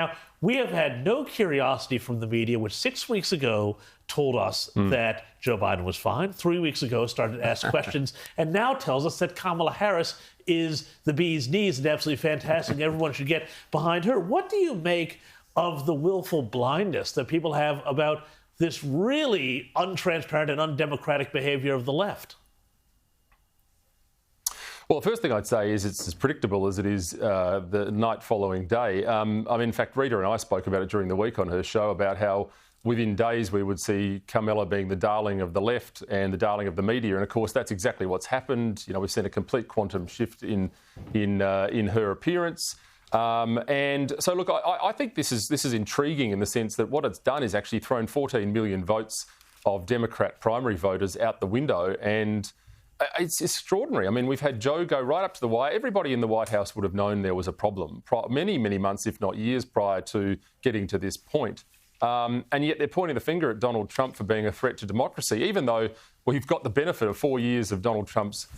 Now, we have had no curiosity from the media, which 6 weeks ago told us that Joe Biden was fine, 3 weeks ago started to ask questions, and now tells us that Kamala Harris is the bee's knees and absolutely fantastic, and everyone should get behind her. What do you make of the willful blindness that people have about this really untransparent and undemocratic behavior of the left? Well, the first thing I'd say is it's as predictable as it is the night following day. in fact, Rita and I spoke about it during the week on her show about how within days we would see Kamala being the darling of the left and the darling of the media. And of course, that's exactly what's happened. You know, we've seen a complete quantum shift in her appearance. And so, look, I think this is intriguing in the sense that what it's done is actually thrown 14 million votes of Democrat primary voters out the window. And it's extraordinary. I mean, we've had Joe go right up to the wire. Everybody in the White House would have known there was a problem many, many months, if not years, prior to getting to this point. And yet they're pointing the finger at Donald Trump for being a threat to democracy, even though we've got the benefit of 4 years of Donald Trump's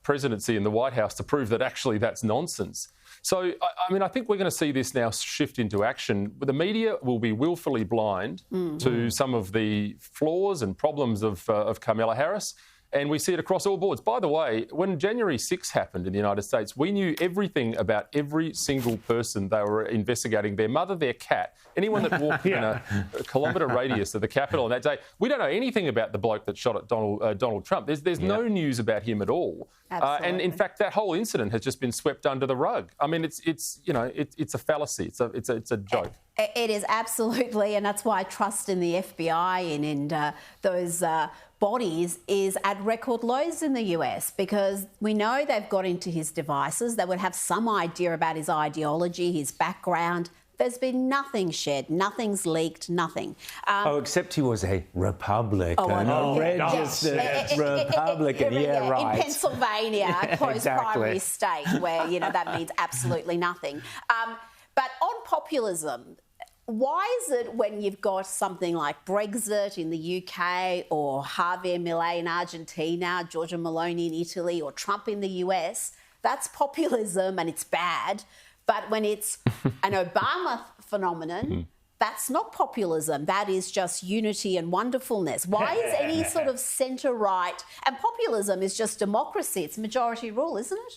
presidency in the White House to prove that actually that's nonsense. So, I think we're going to see this now shift into action. The media will be willfully blind to some of the flaws and problems of Kamala Harris. And we see it across all boards. By the way, when January 6 happened in the United States, we knew everything about every single person they were investigating, their mother, their cat, anyone that walked in a kilometre radius of the Capitol on that day. We don't know anything about the bloke that shot at Donald Trump. There's no news about him at all. And in fact, that whole incident has just been swept under the rug. I mean, it's a fallacy. It's a joke. It is absolutely, and that's why trust in the FBI and in those bodies is at record lows in the US, because we know they've got into his devices. They would have some idea about his ideology, his background. There's been nothing shared, nothing's leaked, nothing. Except he was a Republican, a registered Republican, right. In Pennsylvania, a close primary state where, that means absolutely nothing. But on populism, why is it when you've got something like Brexit in the UK or Javier Milei in Argentina, Giorgia Meloni in Italy or Trump in the US, that's populism and it's bad. But when it's an Obama phenomenon, that's not populism. That is just unity and wonderfulness. Why is any sort of centre-right... And populism is just democracy. It's majority rule, isn't it?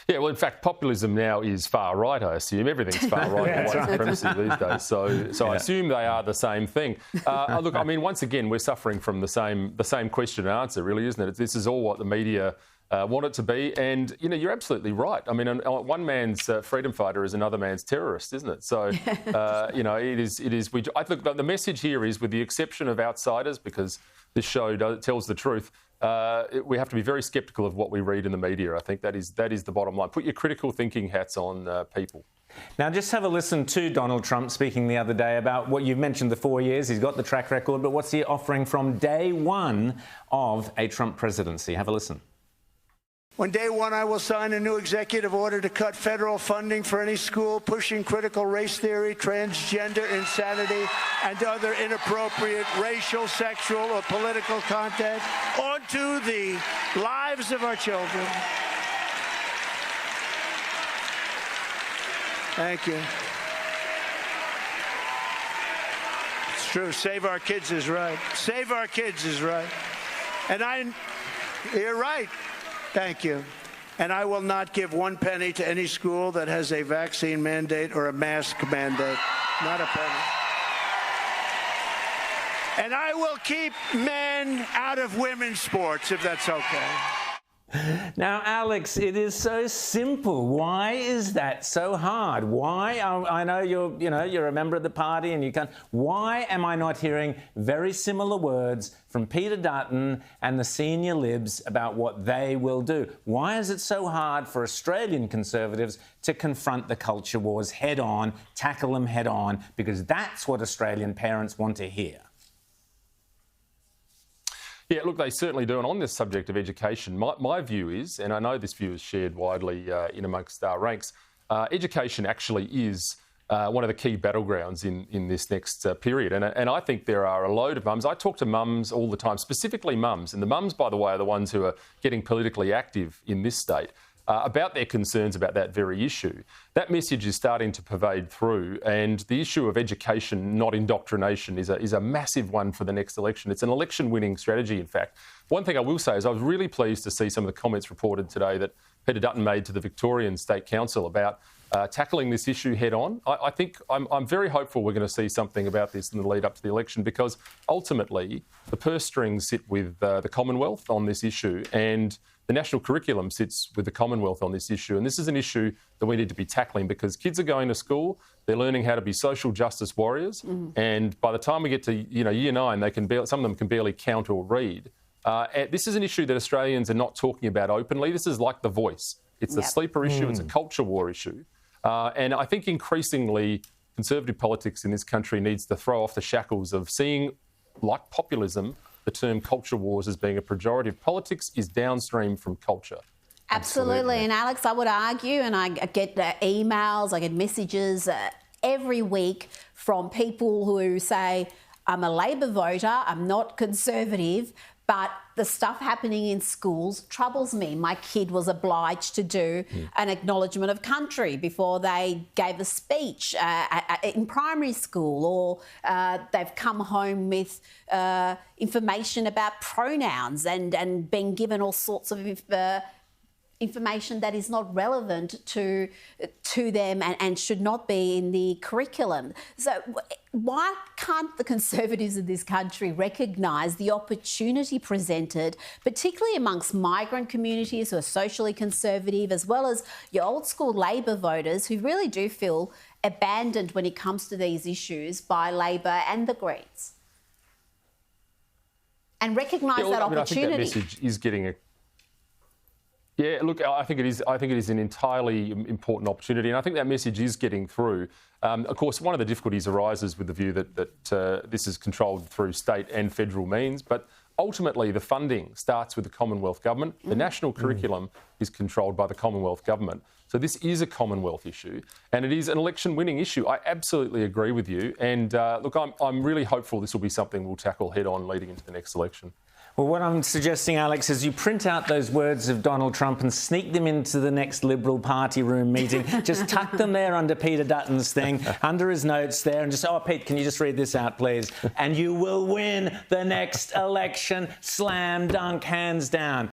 Yeah, well, in fact, populism now is far right, I assume. Everything's far right in white supremacy these days. So I assume they are the same thing. Look, once again, we're suffering from the same question and answer, really, isn't it? This is all what the media want it to be. And, you're absolutely right. One man's freedom fighter is another man's terrorist, isn't it? So, it is. I think the message here is, with the exception of outsiders, because this show tells the truth, we have to be very sceptical of what we read in the media. I think that is the bottom line. Put your critical thinking hats on, people. Now, just have a listen to Donald Trump speaking the other day about what you've mentioned, the 4 years. He's got the track record, but what's he offering from day one of a Trump presidency? Have a listen. On day one, I will sign a new executive order to cut federal funding for any school pushing critical race theory, transgender insanity, and other inappropriate racial, sexual, or political content onto the lives of our children. Thank you. It's true. Save our kids is right. Save our kids is right. And you're right. Thank you. And I will not give one penny to any school that has a vaccine mandate or a mask mandate. Not a penny. And I will keep men out of women's sports, if that's okay. Now, Alex, it is so simple. Why is that so hard? Why? I know you're a member of the party and you can't. Why am I not hearing very similar words from Peter Dutton and the senior Libs about what they will do? Why is it so hard for Australian Conservatives to confront the culture wars head on, tackle them head on? Because that's what Australian parents want to hear. Yeah, look, they certainly do. And on this subject of education, my view is, and I know this view is shared widely in amongst our ranks, education actually is one of the key battlegrounds in this next period. And I think there are a load of mums. I talk to mums all the time, specifically mums. And the mums, by the way, are the ones who are getting politically active in this state. about their concerns about that very issue. That message is starting to pervade through, and the issue of education, not indoctrination, is a massive one for the next election. It's an election-winning strategy, in fact. One thing I will say is I was really pleased to see some of the comments reported today that Peter Dutton made to the Victorian State Council about tackling this issue head-on. I think I'm very hopeful we're going to see something about this in the lead up to the election, because ultimately the purse strings sit with the Commonwealth on this issue, and the national curriculum sits with the Commonwealth on this issue. And this is an issue that we need to be tackling, because kids are going to school, they're learning how to be social justice warriors, and by the time we get to year 9, some of them can barely count or read. This is an issue that Australians are not talking about openly. This is like The Voice. It's the sleeper issue. It's a culture war issue. And I think increasingly Conservative politics in this country needs to throw off the shackles of seeing, like populism, the term culture wars as being a pejorative. Politics is downstream from culture. Absolutely. And Alex, I would argue, and I get emails, I get messages every week from people who say, I'm a Labor voter, I'm not Conservative, but the stuff happening in schools troubles me. My kid was obliged to do an acknowledgement of country before they gave a speech in primary school, or they've come home with information about pronouns and being given all sorts of information that is not relevant to them and should not be in the curriculum. So why can't the Conservatives in this country recognise the opportunity presented, particularly amongst migrant communities who are socially conservative, as well as your old school Labor voters who really do feel abandoned when it comes to these issues by Labor and the Greens? And recognise that opportunity. I think that message is getting a... Yeah, look, I think it is an entirely important opportunity, and I think that message is getting through. Of course, one of the difficulties arises with the view that this is controlled through state and federal means, but ultimately the funding starts with the Commonwealth Government. The national curriculum is controlled by the Commonwealth Government. So this is a Commonwealth issue, and it is an election-winning issue. I absolutely agree with you, and look, I'm really hopeful this will be something we'll tackle head-on leading into the next election. Well, what I'm suggesting, Alex, is you print out those words of Donald Trump and sneak them into the next Liberal Party room meeting. Just tuck them there under Peter Dutton's thing, under his notes there, and just, oh, Pete, can you just read this out, please? And you will win the next election, slam dunk, hands down.